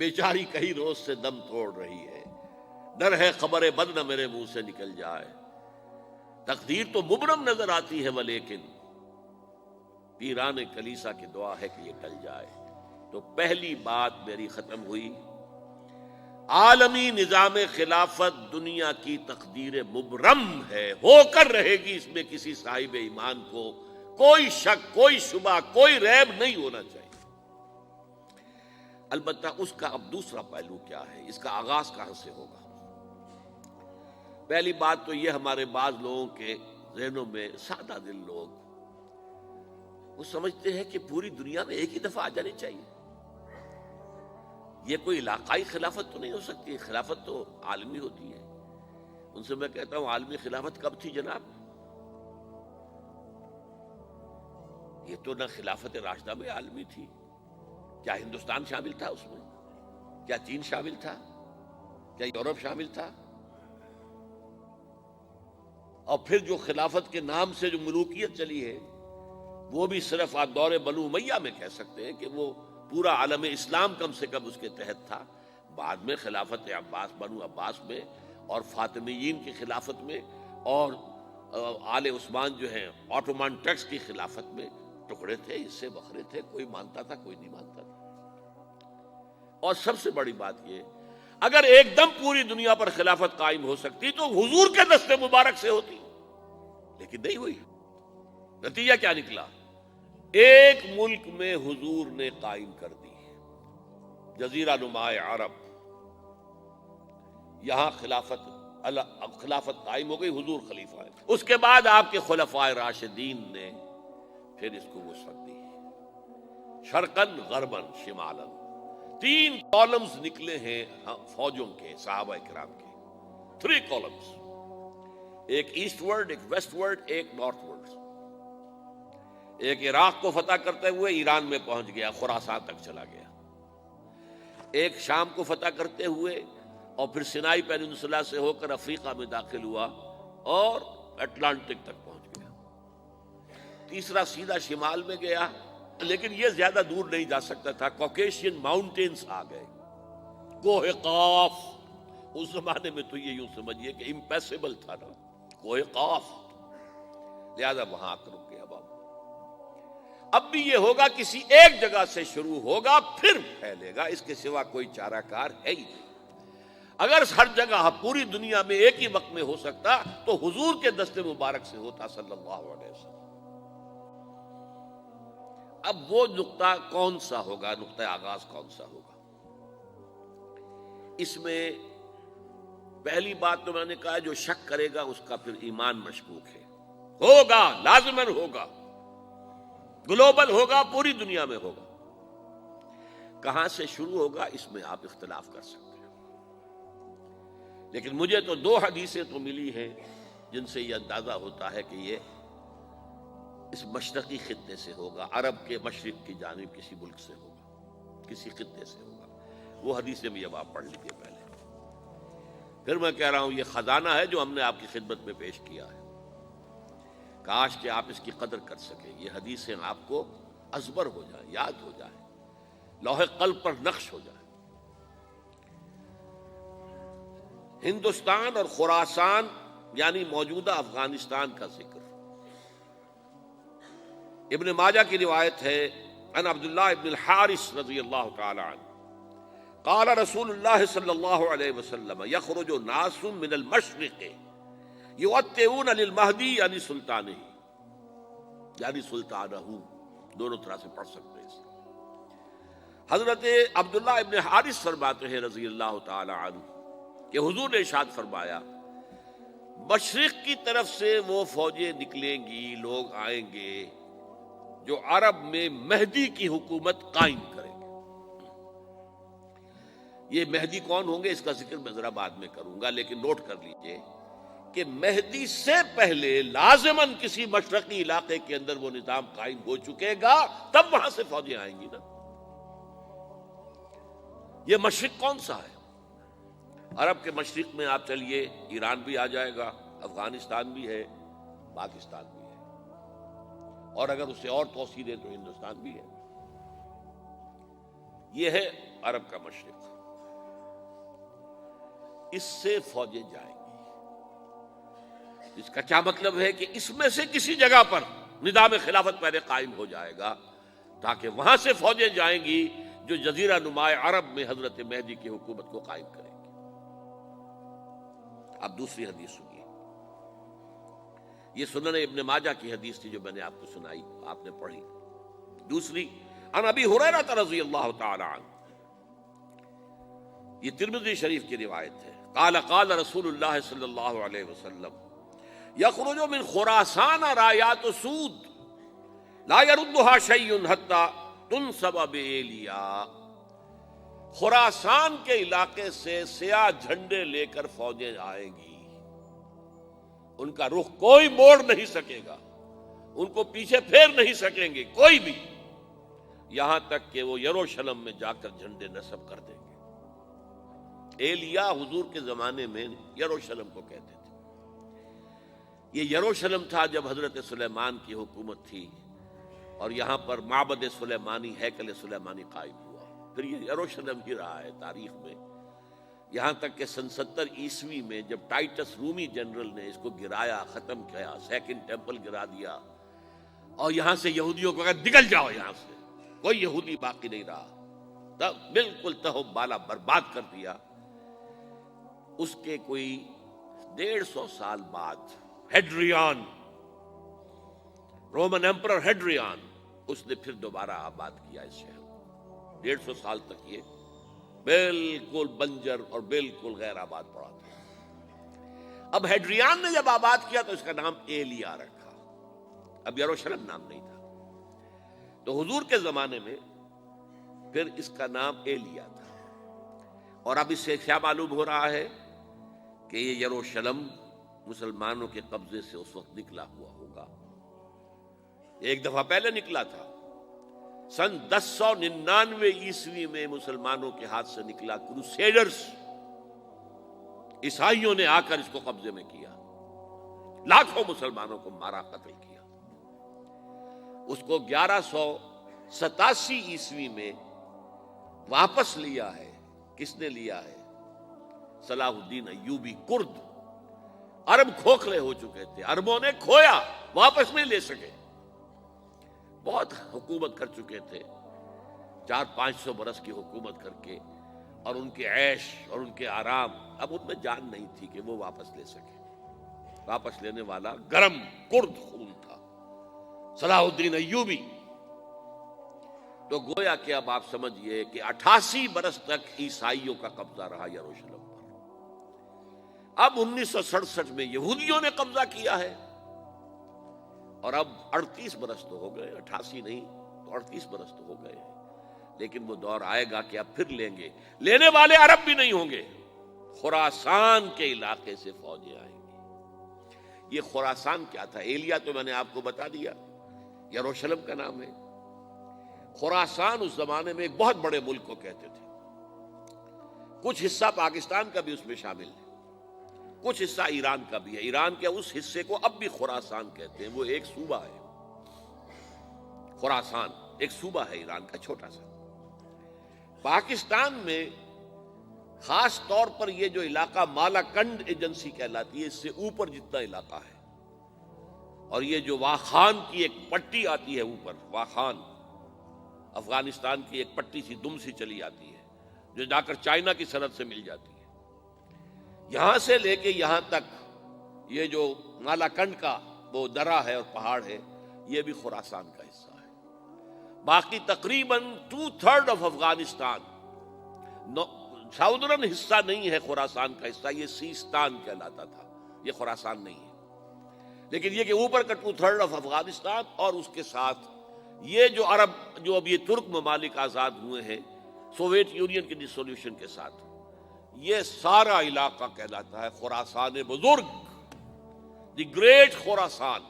بیچاری کئی روز سے دم توڑ رہی ہے، ڈر ہے خبر بد نہ میرے منہ سے نکل جائے، تقدیر تو مبرم نظر آتی ہے ولیکن پیران کلیسا کی دعا ہے کہ یہ ٹل جائے۔ تو پہلی بات میری ختم ہوئی، عالمی نظام خلافت دنیا کی تقدیر مبرم ہے، ہو کر رہے گی، اس میں کسی صاحب ایمان کو کوئی شک، کوئی شبہ، کوئی ریب نہیں ہونا چاہیے۔ البتہ اس کا اب دوسرا پہلو کیا ہے، اس کا آغاز کہاں سے ہوگا؟ پہلی بات تو یہ، ہمارے بعض لوگوں کے ذہنوں میں، سادہ دل لوگ وہ سمجھتے ہیں کہ پوری دنیا میں ایک ہی دفعہ آ جانی چاہیے۔ یہ کوئی علاقائی خلافت تو نہیں ہو سکتی، خلافت تو عالمی ہوتی ہے۔ ان سے میں کہتا ہوں عالمی خلافت کب تھی جناب؟ یہ تو نہ خلافت راشدہ میں عالمی تھی، کیا ہندوستان شامل تھا اس میں؟ کیا چین شامل تھا؟ کیا یورپ شامل تھا؟ اور پھر جو خلافت کے نام سے جو ملوکیت چلی ہے، وہ بھی صرف آپ دور بنو امیہ میں کہہ سکتے ہیں کہ وہ پورا عالم اسلام کم سے کم اس کے تحت تھا۔ بعد میں خلافت عباس، بنو عباس میں، اور فاطمیین کی خلافت میں، اور آل عثمان جو ہیں آٹومان ٹرکس کی خلافت میں ٹکڑے تھے، حصے بکھرے تھے، کوئی مانتا تھا، کوئی نہیں مانتا تھا۔ اور سب سے بڑی بات یہ، اگر ایک دم پوری دنیا پر خلافت قائم ہو سکتی تو حضور کے دست مبارک سے ہوتی، لیکن نہیں ہوئی۔ نتیجہ کیا نکلا؟ ایک ملک میں حضور نے قائم کر دی، جزیرہ نما عرب، یہاں خلافت قائم ہو گئی، حضور خلیفہ ہے۔ اس کے بعد آپ کے خلفائے راشدین نے پھر اس کو وسعت دی، شرقاً غرباً شمالاً، 3 کالمز نکلے ہیں فوجوں کے، صحابہ کرام کے، 3 کالمز، ایک ایسٹ ورڈ، ایک ویسٹ ورڈ، ایک نارتھ ورڈ۔ ایک عراق کو فتح کرتے ہوئے ایران میں پہنچ گیا، خراسان تک چلا گیا۔ ایک شام کو فتح کرتے ہوئے اور پھر سینائی پیننسولا سے ہو کر افریقہ میں داخل ہوا اور اٹلانٹک تک پہنچ گیا۔ تیسرا سیدھا شمال میں گیا، لیکن یہ زیادہ دور نہیں جا سکتا تھا، کوکیشین ماؤنٹینز آ گئے، کوہ قاف۔ اس زمانے میں تو یہ یوں سمجھیے کہ امپیسیبل تھا نا، کوہ قاف، لہذا وہاں آ کر رک گیا۔ اب بھی یہ ہوگا، کسی ایک جگہ سے شروع ہوگا پھر پھیلے گا، اس کے سوا کوئی چارہ کار ہے ہی نہیں۔ اگر ہر جگہ پوری دنیا میں ایک ہی وقت میں ہو سکتا تو حضور کے دست مبارک سے ہوتا صلی اللہ علیہ وسلم۔ اب وہ نقطہ کون سا ہوگا، نقطہ آغاز کون سا ہوگا؟ اس میں پہلی بات تو میں نے کہا، جو شک کرے گا اس کا پھر ایمان مشکوک ہے۔ ہوگا، لازماً ہوگا، گلوبل ہوگا، پوری دنیا میں ہوگا۔ کہاں سے شروع ہوگا اس میں آپ اختلاف کر سکتے ہیں، لیکن مجھے تو 2 حدیثیں تو ملی ہیں جن سے یہ اندازہ ہوتا ہے کہ یہ اس مشرقی خطے سے ہوگا، عرب کے مشرق کی جانب کسی ملک سے ہوگا، کسی خطے سے ہوگا۔ وہ حدیثیں بھی اب آپ پڑھ لیجیے پہلے۔ پھر میں کہہ رہا ہوں یہ خزانہ ہے جو ہم نے آپ کی خدمت میں پیش کیا ہے، کاش کہ آپ اس کی قدر کر سکیں، یہ حدیثیں آپ کو ازبر ہو جائیں، یاد ہو جائیں، لوح قلب پر نقش ہو جائیں۔ ہندوستان اور خراسان یعنی موجودہ افغانستان کا ذکر ابن ماجہ کی روایت ہے، عن عبداللہ ابن الحارث رضی اللہ تعالی عنہ قال رسول اللہ صلی اللہ علیہ وسلم یخرج ناس من المشرق یوطئون للمہدی یعنی سلطانہ، یعنی سلطانہ، دونوں طرح سے پڑھ سکتے ہیں۔ حضرت عبداللہ ابن حارث فرماتے ہیں رضی اللہ تعالی عنہ کہ حضور نے ارشاد فرمایا، مشرق کی طرف سے وہ فوجیں نکلیں گی، لوگ آئیں گے جو عرب میں مہدی کی حکومت قائم کریں گے۔ یہ مہدی کون ہوں گے اس کا ذکر میں ذرا بعد میں کروں گا، لیکن نوٹ کر لیجئے کہ مہدی سے پہلے لازماً کسی مشرقی علاقے کے اندر وہ نظام قائم ہو چکے گا، تب وہاں سے فوجیں آئیں گی نا۔ یہ مشرق کون سا ہے؟ عرب کے مشرق میں آپ چلیے، ایران بھی آ جائے گا، افغانستان بھی ہے، پاکستان بھی ہے، اور اگر اسے اور توسیع دیں تو ہندوستان بھی ہے۔ یہ ہے عرب کا مشرق، اس سے فوجیں جائیں گی۔ اس کا کیا مطلب ہے کہ اس میں سے کسی جگہ پر نظام خلافت پہلے قائم ہو جائے گا، تاکہ وہاں سے فوجیں جائیں گی جو جزیرہ نما عرب میں حضرت مہدی کی حکومت کو قائم کریں گی۔ اب دوسری حدیث سنیے، یہ سنن ابن ماجہ کی حدیث تھی جو میں نے آپ کو سنائی، آپ نے پڑھی۔ دوسری، عن ابی ہریرہ رضی اللہ تعالی عنہ، یہ ترمذی شریف کی روایت ہے، قال قال رسول اللہ صلی اللہ علیہ وسلم یخرج من خراسان رایات سود لا يردها شیء حتی تنصب بإیلیا، خراسان کے علاقے سے سیاہ جھنڈے لے کر فوجیں آئیں گی، ان کا رخ کوئی موڑ نہیں سکے گا، ان کو پیچھے پھیر نہیں سکیں گے کوئی بھی، یہاں تک کہ وہ یروشلم میں جا کر جھنڈے نصب کر دیں گے۔ ایلیا حضور کے زمانے میں یروشلم کو کہتے تھے۔ یہ یروشلم تھا جب حضرت سلیمان کی حکومت تھی، اور یہاں پر معبد سلیمانی، ہیکل سلیمانی قائم ہوا، پھر یہ یروشلم ہی رہا ہے تاریخ میں، یہاں تک کہ سن 70 عیسوی میں جب ٹائٹس رومی جنرل نے اس کو گرایا، ختم کیا، سیکنڈ ٹیمپل گرا دیا، اور یہاں سے یہودیوں کو کہا نکل جاؤ یہاں سے، کوئی یہودی باقی نہیں رہا، تب بالکل تہو بالا برباد کر دیا۔ اس کے کوئی 150 سال بعد ہیڈریان، رومن ایمپرر ہیڈریان، اس نے پھر دوبارہ آباد کیا اس شہر کو۔ 150 سال تک یہ بالکل بنجر اور بالکل غیر آباد پڑا تھا۔ اب ہیڈریان نے جب آباد کیا تو اس کا نام ایلیا رکھا، اب یروشلم نام نہیں تھا، تو حضور کے زمانے میں پھر اس کا نام ایلیا تھا۔ اور اب اس سے کیا معلوم ہو رہا ہے کہ یہ یروشلم مسلمانوں کے قبضے سے اس وقت نکلا ہوا ہوگا، ایک دفعہ پہلے نکلا تھا، سن 1099 عیسوی میں مسلمانوں کے ہاتھ سے نکلا، کروسیڈرز عیسائیوں نے آ کر اس کو قبضے میں کیا، لاکھوں مسلمانوں کو مارا، قتل کیا۔ اس کو 1187 عیسوی میں واپس لیا ہے، کس نے لیا ہے؟ صلاح الدین ایوبی، کرد، عرب کھوکھلے ہو چکے تھے، عربوں نے کھویا، واپس نہیں لے سکے، بہت حکومت کر چکے تھے، 400-500 برس کی حکومت کر کے، اور ان کے عیش اور ان کے آرام، اب ان میں جان نہیں تھی کہ وہ واپس لے سکے۔ واپس لینے والا گرم کرد خون تھا، صلاح الدین ایوبی۔ تو گویا کہ اب آپ سمجھئے کہ 88 برس تک عیسائیوں کا قبضہ رہا یروشلم پر۔ اب 1967 میں یہودیوں نے قبضہ کیا ہے، اور اب 38 برس تو ہو گئے، 88 نہیں تو 38 برس تو ہو گئے ہیں، لیکن وہ دور آئے گا کہ اب پھر لیں گے، لینے والے عرب بھی نہیں ہوں گے، خراسان کے علاقے سے فوجیں آئیں گی۔ یہ خراسان کیا تھا؟ ایلیا تو میں نے آپ کو بتا دیا، یروشلم کا نام ہے۔ خراسان اس زمانے میں ایک بہت بڑے ملک کو کہتے تھے، کچھ حصہ پاکستان کا بھی اس میں شامل ہے، کچھ حصہ ایران کا بھی ہے، ایران کے اس حصے کو اب بھی خراسان کہتے ہیں، وہ ایک صوبہ ہے، خراسان ایک صوبہ ہے ایران کا چھوٹا سا۔ پاکستان میں خاص طور پر یہ جو علاقہ مالا کنڈ ایجنسی کہلاتی ہے، اس سے اوپر جتنا علاقہ ہے، اور یہ جو واخان کی ایک پٹی آتی ہے اوپر، واخان افغانستان کی ایک پٹی سی دم سی چلی آتی ہے جو جا کر چائنا کی سرحد سے مل جاتی ہے، یہاں سے لے کے یہاں تک یہ جو مالا کنڈ کا وہ درہ ہے اور پہاڑ ہے، یہ بھی خراسان کا حصہ ہے۔ باقی تقریباً 2/3 آف افغانستان ساؤدرن حصہ نہیں ہے خراسان کا حصہ، یہ سیستان کہلاتا تھا، یہ خراسان نہیں ہے، لیکن یہ کہ اوپر کا 2/3 آف افغانستان، اور اس کے ساتھ یہ جو عرب، جو اب یہ ترک ممالک آزاد ہوئے ہیں سوویت یونین کی ڈسولوشن کے ساتھ، یہ سارا علاقہ کہلاتا ہے خراسان بزرگ، دی گریٹ خراسان۔